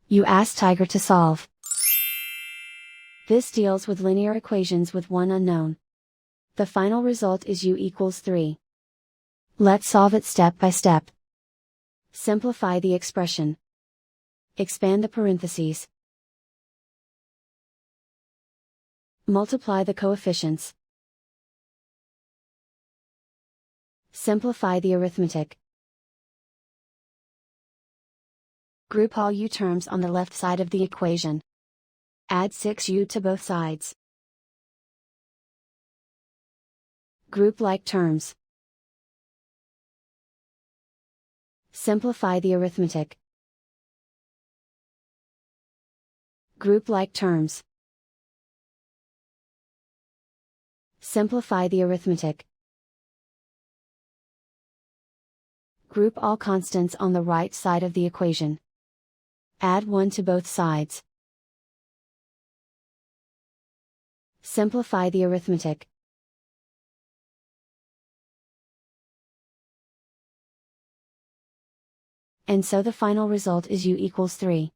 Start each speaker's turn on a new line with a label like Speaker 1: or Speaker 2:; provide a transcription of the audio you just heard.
Speaker 1: You ask Tiger to solve. This deals with linear equations with one unknown. The final result is u equals 3. Let's solve it step by step. Simplify the expression. Expand the parentheses. Multiply the coefficients. Simplify the arithmetic. Group all u terms on the left side of the equation. Add 6u to both sides. Group like terms. Simplify the arithmetic. Group like terms. Simplify the arithmetic. Group all constants on the right side of the equation. Add 1 to both sides. Simplify the arithmetic. And so the final result is u equals 3.